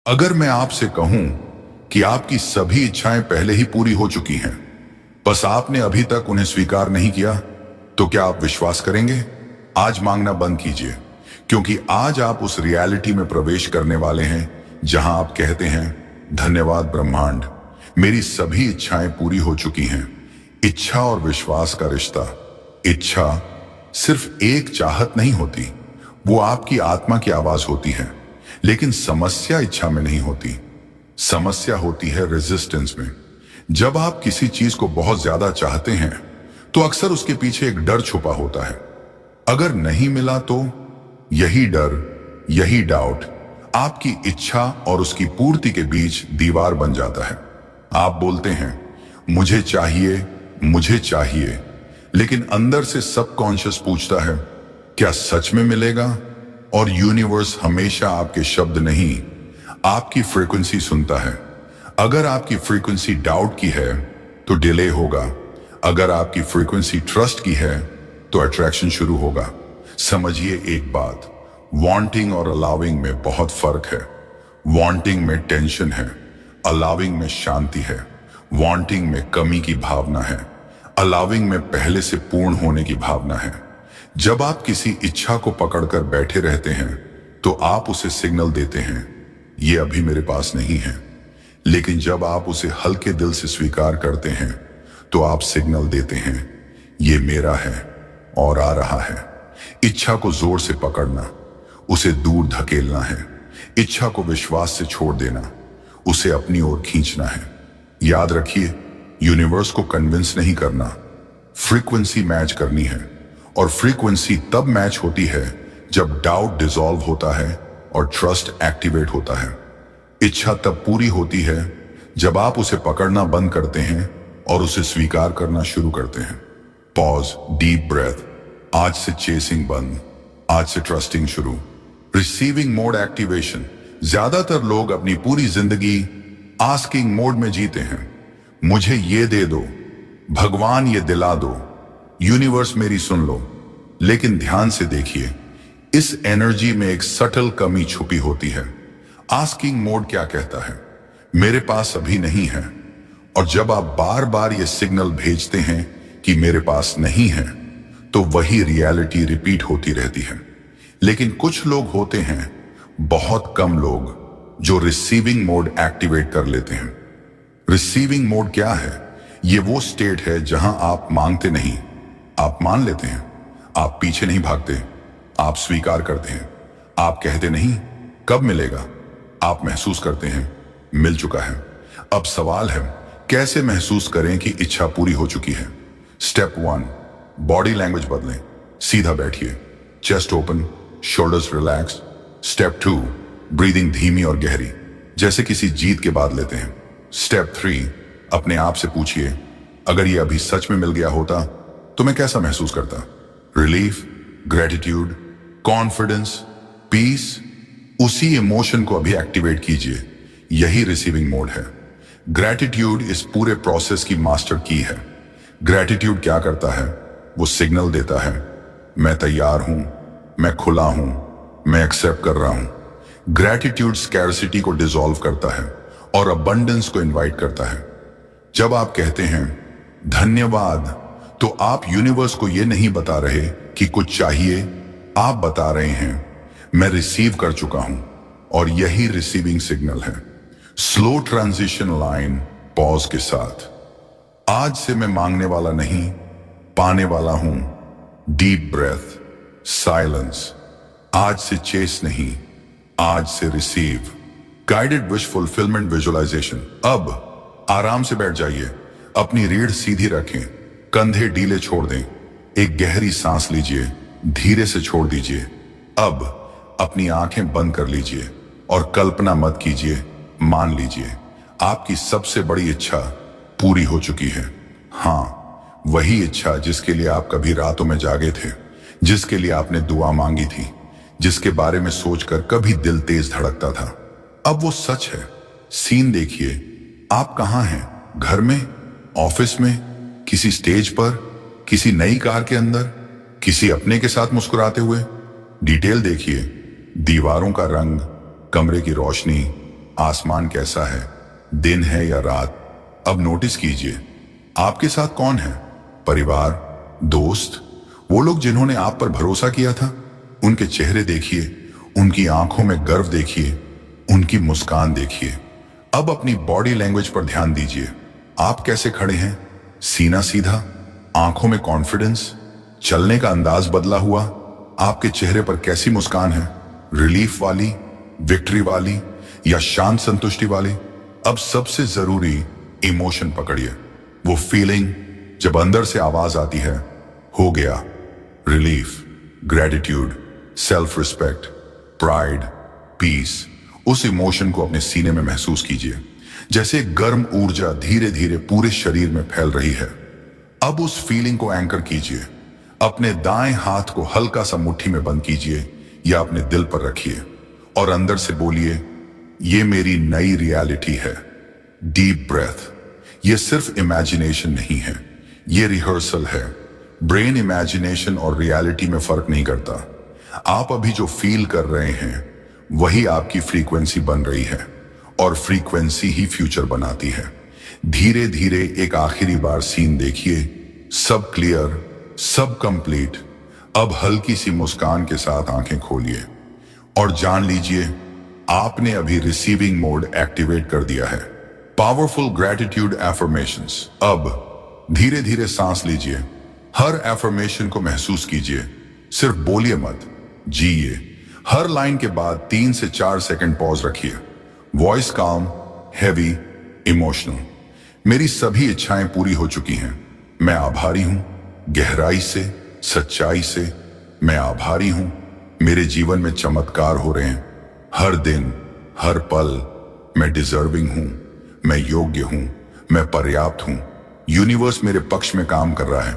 अगर मैं आपसे कहूं कि आपकी सभी इच्छाएं पहले ही पूरी हो चुकी हैं, बस आपने अभी तक उन्हें स्वीकार नहीं किया, तो क्या आप विश्वास करेंगे? आज मांगना बंद कीजिए, क्योंकि आज आप उस रियलिटी में प्रवेश करने वाले हैं जहां आप कहते हैं, धन्यवाद ब्रह्मांड, मेरी सभी इच्छाएं पूरी हो चुकी हैं। इच्छा और विश्वास का रिश्ता। इच्छा सिर्फ एक चाहत नहीं होती, वो आपकी आत्मा की आवाज होती है। लेकिन समस्या इच्छा में नहीं होती, समस्या होती है रेजिस्टेंस में। जब आप किसी चीज को बहुत ज्यादा चाहते हैं तो अक्सर उसके पीछे एक डर छुपा होता है। अगर नहीं मिला तो यही डर, यही डाउट आपकी इच्छा और उसकी पूर्ति के बीच दीवार बन जाता है। आप बोलते हैं, मुझे चाहिए, मुझे चाहिए, लेकिन अंदर से सबकॉन्शियस पूछता है, क्या सच में मिलेगा? और यूनिवर्स हमेशा आपके शब्द नहीं, आपकी फ्रीक्वेंसी सुनता है। अगर आपकी फ्रीक्वेंसी डाउट की है तो डिले होगा, अगर आपकी फ्रीक्वेंसी ट्रस्ट की है तो अट्रैक्शन शुरू होगा। समझिए एक बात, वांटिंग और अलाउिंग में बहुत फर्क है। वांटिंग में टेंशन है, अलाउिंग में शांति है। वांटिंग में कमी की भावना है, अलाउिंग में पहले से पूर्ण होने की भावना है। जब आप किसी इच्छा को पकड़कर बैठे रहते हैं तो आप उसे सिग्नल देते हैं, ये अभी मेरे पास नहीं है। लेकिन जब आप उसे हल्के दिल से स्वीकार करते हैं तो आप सिग्नल देते हैं, ये मेरा है और आ रहा है। इच्छा को जोर से पकड़ना, उसे दूर धकेलना है। इच्छा को विश्वास से छोड़ देना, उसे अपनी ओर खींचना है। याद रखिए, यूनिवर्स को कन्विंस नहीं करना, फ्रीक्वेंसी मैच करनी है। और फ्रीक्वेंसी तब मैच होती है जब डाउट डिसॉल्व होता है और ट्रस्ट एक्टिवेट होता है। इच्छा तब पूरी होती है जब आप उसे पकड़ना बंद करते हैं और उसे स्वीकार करना शुरू करते हैं। Pause, deep breath. आज से चेसिंग बंद, आज से ट्रस्टिंग शुरू। Receiving mode activation. ज्यादातर लोग अपनी पूरी जिंदगी आस्किंग मोड में जीते हैं। मुझे ये दे दो, भगवान ये दिला दो, यूनिवर्स मेरी सुन लो। लेकिन ध्यान से देखिए, इस एनर्जी में एक सटल कमी छुपी होती है। आस्किंग मोड क्या कहता है? मेरे पास अभी नहीं है। और जब आप बार बार ये सिग्नल भेजते हैं कि मेरे पास नहीं है, तो वही रियलिटी रिपीट होती रहती है। लेकिन कुछ लोग होते हैं, बहुत कम लोग, जो रिसीविंग मोड एक्टिवेट कर लेते हैं। रिसीविंग मोड क्या है? ये वो स्टेट है जहां आप मांगते नहीं, आप मान लेते हैं। आप पीछे नहीं भागते, आप स्वीकार करते हैं। आप कहते नहीं कब मिलेगा, आप महसूस करते हैं मिल चुका है। अब सवाल है, कैसे महसूस करें कि इच्छा पूरी हो चुकी है? स्टेप 1, बॉडी लैंग्वेज बदलें। सीधा बैठिए, chest open, shoulders relax. Step 2, breathing धीमी और गहरी, जैसे किसी जीत के बाद लेते हैं। स्टेप 3, अपने आप से पूछिए, अगर ये अभी सच में मिल गया होता तो मैं कैसा महसूस करता? Relief, gratitude, confidence, peace. उसी इमोशन को अभी एक्टिवेट कीजिए। यही रिसीविंग मोड है। ग्रेटिट्यूड इस पूरे प्रोसेस की मास्टर की है। ग्रेटिट्यूड क्या करता है? वो सिग्नल देता है, मैं तैयार हूं, मैं खुला हूं, मैं एक्सेप्ट कर रहा हूं। ग्रेटिट्यूड स्कैरसिटी को डिसॉल्व करता है और अबंडेंस को इनवाइट करता है। जब आप कहते हैं धन्यवाद, तो आप यूनिवर्स को यह नहीं बता रहे कि कुछ चाहिए, आप बता रहे हैं मैं रिसीव कर चुका हूं। और यही रिसीविंग सिग्नल है। स्लो ट्रांजिशन लाइन, पॉज के साथ। आज से मैं मांगने वाला नहीं, पाने वाला हूं। Deep breath, silence. आज से चेस नहीं, आज से receive. Guided wish fulfilment visualisation. अब आराम से बैठ जाइए, अपनी रीढ़ सीधी रखें, कंधे ढीले छोड़ दें, एक गहरी सांस लीजिए, धीरे से छोड़ दीजिए। अब अपनी आंखें बंद कर लीजिए और कल्पना मत कीजिए, मान लीजिए आपकी सबसे बड़ी इच्छा पूरी हो चुकी है। हाँ, वही इच्छा जिसके लिए आप कभी रातों में जागे थे, जिसके लिए आपने दुआ मांगी थी, जिसके बारे में सोचकर कभी दिल तेज धड़कता था। अब वो सच है। सीन देखिए, आप कहां हैं? घर में, ऑफिस में, किसी स्टेज पर, किसी नई कार के अंदर, किसी अपने के साथ मुस्कुराते हुए। डिटेल देखिए, दीवारों का रंग, कमरे की रोशनी, आसमान कैसा है, दिन है या रात। अब नोटिस कीजिए आपके साथ कौन है, परिवार, दोस्त, वो लोग जिन्होंने आप पर भरोसा किया था। उनके चेहरे देखिए, उनकी आंखों में गर्व देखिए, उनकी मुस्कान देखिए। अब अपनी बॉडी लैंग्वेज पर ध्यान दीजिए। आप कैसे खड़े हैं, सीना सीधा, आंखों में कॉन्फिडेंस, चलने का अंदाज बदला हुआ। आपके चेहरे पर कैसी मुस्कान है, रिलीफ वाली, विक्ट्री वाली या शांत संतुष्टि वाली। अब सबसे जरूरी इमोशन पकड़िए, वो फीलिंग जब अंदर से आवाज आती है, हो गया, relief, gratitude, self respect, pride, peace. उस इमोशन को अपने सीने में महसूस कीजिए, जैसे एक गर्म ऊर्जा धीरे धीरे पूरे शरीर में फैल रही है। अब उस फीलिंग को एंकर कीजिए, अपने दाएं हाथ को हल्का सा मुट्ठी में बंद कीजिए या अपने दिल पर रखिए और अंदर से बोलिए, ये मेरी नई रियलिटी है। Deep breath. ये सिर्फ इमेजिनेशन नहीं है, ये रिहर्सल है। ब्रेन इमेजिनेशन और रियलिटी में फर्क नहीं करता। आप अभी जो फील कर रहे हैं वही आपकी फ्रीक्वेंसी बन रही है और फ्रीक्वेंसी ही फ्यूचर बनाती है। धीरे धीरे एक आखिरी बार सीन देखिए, सब क्लियर, सब कंप्लीट। अब हल्की सी मुस्कान के साथ आंखें खोलिए और जान लीजिए आपने अभी रिसीविंग मोड एक्टिवेट कर दिया है। Powerful gratitude affirmations. अब धीरे धीरे सांस लीजिए, हर एफर्मेशन को महसूस कीजिए, सिर्फ बोलिए मत, जिए। हर लाइन के बाद 3 से 4 सेकंड पॉज रखिए। वॉइस काम, हैवी, इमोशनल। मेरी सभी इच्छाएं पूरी हो चुकी हैं, मैं आभारी हूं। गहराई से, सच्चाई से, मैं आभारी हूं। मेरे जीवन में चमत्कार हो रहे हैं। हर दिन, हर पल मैं डिजर्विंग हूं, मैं योग्य हूं, मैं पर्याप्त हूं। यूनिवर्स मेरे पक्ष में काम कर रहा है।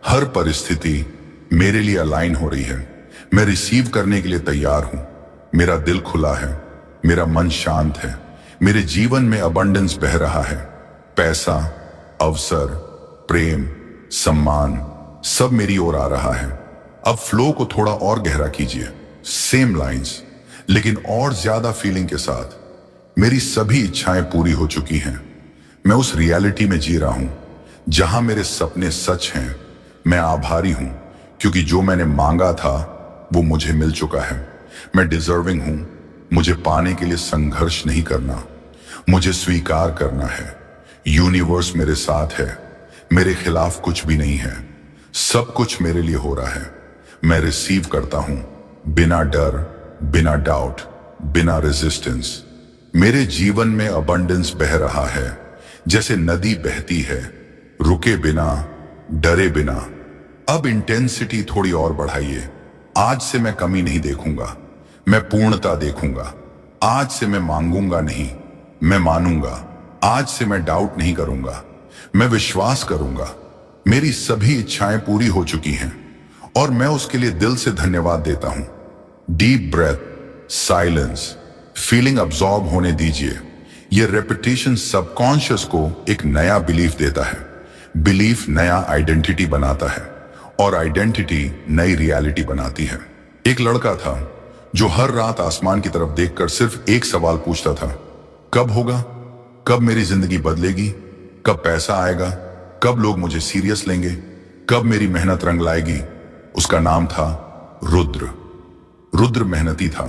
हर परिस्थिति मेरे लिए अलाइन हो रही है। मैं रिसीव करने के लिए तैयार हूं। मेरा दिल खुला है, मेरा मन शांत है। मेरे जीवन में अबंडेंस बह रहा है। पैसा, अवसर, प्रेम, सम्मान सब मेरी ओर आ रहा है। अब फ्लो को थोड़ा और गहरा कीजिए, सेम लाइंस लेकिन और ज्यादा फीलिंग के साथ। मेरी सभी इच्छाएं पूरी हो चुकी हैं। मैं उस रियलिटी में जी रहा हूं जहां मेरे सपने सच हैं। मैं आभारी हूं क्योंकि जो मैंने मांगा था वो मुझे मिल चुका है। मैं डिजर्विंग हूं। मुझे पाने के लिए संघर्ष नहीं करना, मुझे स्वीकार करना है। यूनिवर्स मेरे साथ है, मेरे खिलाफ कुछ भी नहीं है। सब कुछ मेरे लिए हो रहा है। मैं रिसीव करता हूं, बिना डर, बिना डाउट, बिना रेजिस्टेंस। मेरे जीवन में अबंडेंस बह रहा है, जैसे नदी बहती है, रुके बिना, डरे बिना। अब इंटेंसिटी थोड़ी और बढ़ाइए। आज से मैं कमी नहीं देखूंगा, मैं पूर्णता देखूंगा। आज से मैं मांगूंगा नहीं, मैं मानूंगा। आज से मैं डाउट नहीं करूंगा, मैं विश्वास करूंगा। मेरी सभी इच्छाएं पूरी हो चुकी हैं और मैं उसके लिए दिल से धन्यवाद देता हूं। Deep breath, silence, feeling absorb होने दीजिए। यह रेपिटेशन सबकॉन्शियस को एक नया बिलीफ देता है। बिलीफ नया आइडेंटिटी बनाता है और आइडेंटिटी नई रियलिटी बनाती है। एक लड़का था जो हर रात आसमान की तरफ देखकर सिर्फ एक सवाल पूछता था, कब होगा, कब मेरी जिंदगी बदलेगी, कब पैसा आएगा, कब लोग मुझे सीरियस लेंगे, कब मेरी मेहनत रंग लाएगी। उसका नाम था रुद्र। रुद्र मेहनती था,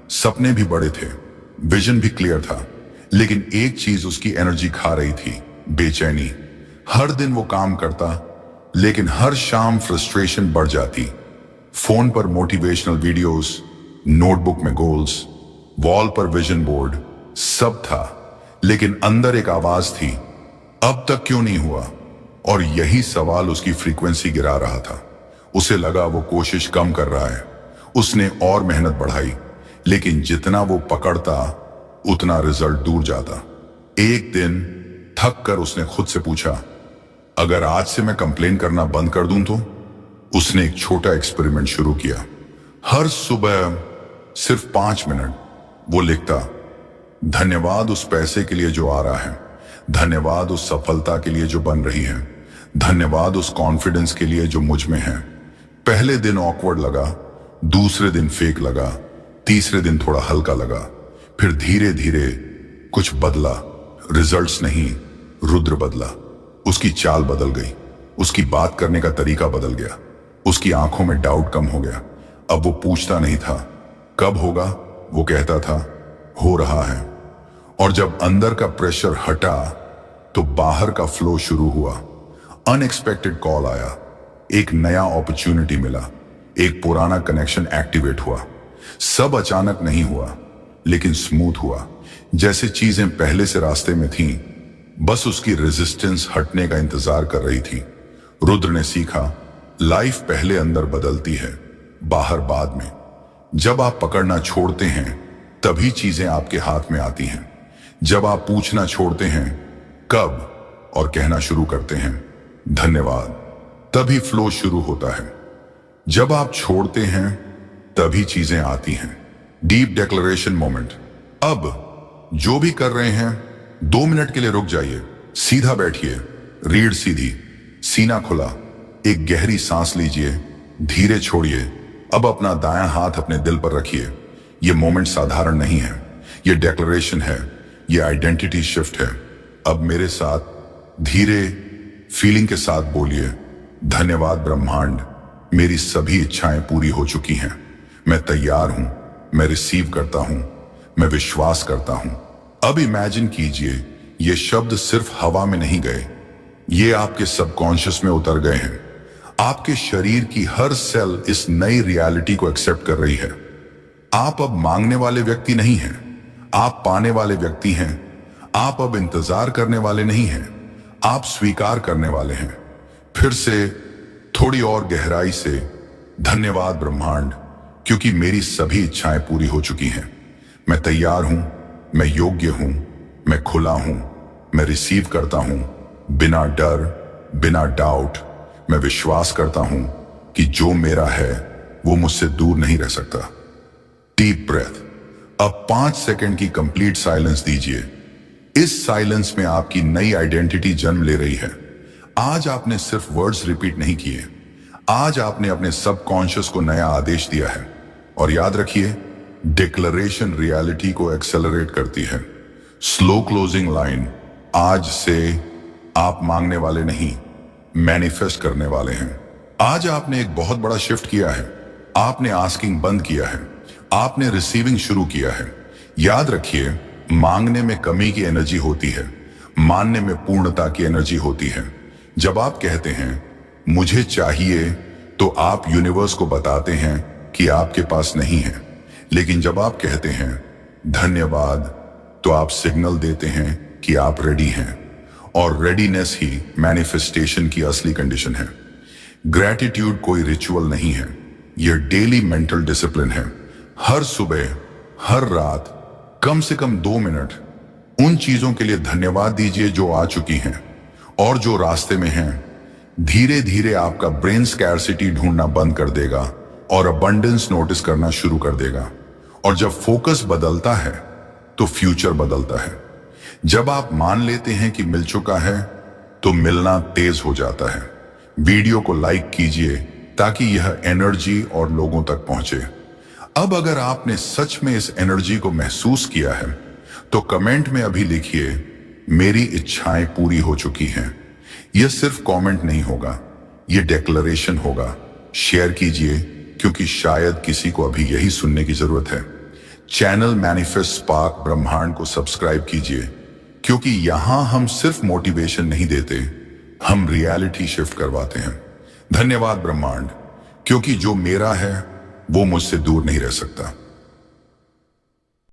सपने भी बड़े थे, विजन भी क्लियर था, लेकिन एक चीज उसकी एनर्जी खा रही थी, बेचैनी। हर दिन वो काम करता, लेकिन हर शाम फ्रस्ट्रेशन बढ़ जाती। फोन पर मोटिवेशनल वीडियोस, नोटबुक में गोल्स, वॉल पर विजन बोर्ड, सब था, लेकिन अंदर एक आवाज थी, अब तक क्यों नहीं हुआ। और यही सवाल उसकी फ्रीक्वेंसी गिरा रहा था। उसे लगा वो कोशिश कम कर रहा है। उसने और मेहनत बढ़ाई, लेकिन जितना वो पकड़ता उतना रिजल्ट दूर जाता। एक दिन थक कर उसने खुद से पूछा, अगर आज से मैं कंप्लेन करना बंद कर दूं तो? उसने एक छोटा एक्सपेरिमेंट शुरू किया। हर सुबह सिर्फ 5 मिनट वो लिखता, धन्यवाद उस पैसे के लिए जो आ रहा है, धन्यवाद उस सफलता के लिए जो बन रही है, धन्यवाद उस कॉन्फिडेंस के लिए जो मुझ में है। पहले दिन ऑकवर्ड लगा, दूसरे दिन फेक लगा, तीसरे दिन थोड़ा हल्का लगा, फिर धीरे धीरे कुछ बदला, रिजल्ट्स नहीं, रुद्र बदला। उसकी चाल बदल गई, उसकी बात करने का तरीका बदल गया, उसकी आंखों में डाउट कम हो गया। अब वो पूछता नहीं था कब होगा, वो कहता था हो रहा है। और जब अंदर का प्रेशर हटा तो बाहर का फ्लो शुरू हुआ। अनएक्सपेक्टेड कॉल आया, एक नया अपॉर्चुनिटी मिला, एक पुराना कनेक्शन एक्टिवेट हुआ। सब अचानक नहीं हुआ, लेकिन स्मूथ हुआ, जैसे चीजें पहले से रास्ते में थीं, बस उसकी रेजिस्टेंस हटने का इंतजार कर रही थी। रुद्र ने सीखा, लाइफ पहले अंदर बदलती है, बाहर बाद में। जब आप पकड़ना छोड़ते हैं तभी चीजें आपके हाथ में आती हैं। जब आप पूछना छोड़ते हैं कब और कहना शुरू करते हैं धन्यवाद, तभी फ्लो शुरू होता है। जब आप छोड़ते हैं तभी चीजें आती हैं। Deep declaration moment. अब जो भी कर रहे हैं 2 मिनट के लिए रुक जाइए, सीधा बैठिए, रीढ़ सीधी, सीना खुला, एक गहरी सांस लीजिए, धीरे छोड़िए। अब अपना दायां हाथ अपने दिल पर रखिए। यह मोमेंट साधारण नहीं है, यह डिक्लेरेशन है, यह आइडेंटिटी शिफ्ट है। अब मेरे साथ धीरे फीलिंग के साथ बोलिए, धन्यवाद ब्रह्मांड, मेरी सभी इच्छाएं पूरी हो चुकी हैं। मैं तैयार हूं, मैं रिसीव करता हूं, मैं विश्वास करता हूं। अब इमेजिन कीजिए, ये शब्द सिर्फ हवा में नहीं गए, ये आपके सबकॉन्शियस में उतर गए हैं। आपके शरीर की हर सेल इस नई रियलिटी को एक्सेप्ट कर रही है। आप अब मांगने वाले व्यक्ति नहीं हैं, आप पाने वाले व्यक्ति हैं। आप अब इंतजार करने वाले नहीं हैं, आप स्वीकार करने वाले हैं। फिर से थोड़ी और गहराई से, धन्यवाद ब्रह्मांड, क्योंकि मेरी सभी इच्छाएं पूरी हो चुकी हैं। मैं तैयार हूं, मैं योग्य हूं, मैं खुला हूं, मैं रिसीव करता हूं, बिना डर, बिना डाउट। मैं विश्वास करता हूं कि जो मेरा है वो मुझसे दूर नहीं रह सकता। Deep breath. अब 5 सेकंड की कंप्लीट साइलेंस दीजिए। इस साइलेंस में आपकी नई आइडेंटिटी जन्म ले रही है। आज आपने सिर्फ वर्ड्स रिपीट नहीं किए, आज आपने अपने सबकॉन्शियस को नया आदेश दिया है। और याद रखिए, डिक्लेरेशन रियलिटी को एक्सेलरेट करती है। Slow closing line. आज से आप मांगने वाले नहीं, मैनिफेस्ट करने वाले हैं। आज आपने एक बहुत बड़ा शिफ्ट किया है। आपने आस्किंग बंद किया है, आपने रिसीविंग शुरू किया है। याद रखिए, मांगने में कमी की एनर्जी होती है, मानने में पूर्णता की एनर्जी होती है। जब आप कहते हैं मुझे चाहिए, तो आप यूनिवर्स को बताते हैं कि आपके पास नहीं है। लेकिन जब आप कहते हैं धन्यवाद, तो आप सिग्नल देते हैं कि आप रेडी हैं। और रेडीनेस ही मैनिफेस्टेशन की असली कंडीशन है। ग्रैटिट्यूड कोई रिचुअल नहीं है, यह डेली मेंटल डिसिप्लिन है। हर सुबह, हर रात, कम से कम 2 मिनट उन चीजों के लिए धन्यवाद दीजिए जो आ चुकी हैं और जो रास्ते में हैं। धीरे धीरे आपका ब्रेन स्कैर्सिटी ढूंढना बंद कर देगा और अबंडेंस नोटिस करना शुरू कर देगा। और जब फोकस बदलता है तो फ्यूचर बदलता है। जब आप मान लेते हैं कि मिल चुका है, तो मिलना तेज हो जाता है। वीडियो को लाइक कीजिए ताकि यह एनर्जी और लोगों तक पहुंचे। अब अगर आपने सच में इस एनर्जी को महसूस किया है, तो कमेंट में अभी लिखिए, मेरी इच्छाएं पूरी हो चुकी हैं। यह सिर्फ कमेंट नहीं होगा, यह डिक्लेरेशन होगा। शेयर कीजिए, क्योंकि शायद किसी को अभी यही सुनने की जरूरत है। चैनल मैनिफेस्ट स्पार्क ब्रह्मांड को सब्सक्राइब कीजिए, क्योंकि यहां हम सिर्फ मोटिवेशन नहीं देते, हम रियलिटी शिफ्ट करवाते हैं। धन्यवाद ब्रह्मांड, क्योंकि जो मेरा है वो मुझसे दूर नहीं रह सकता।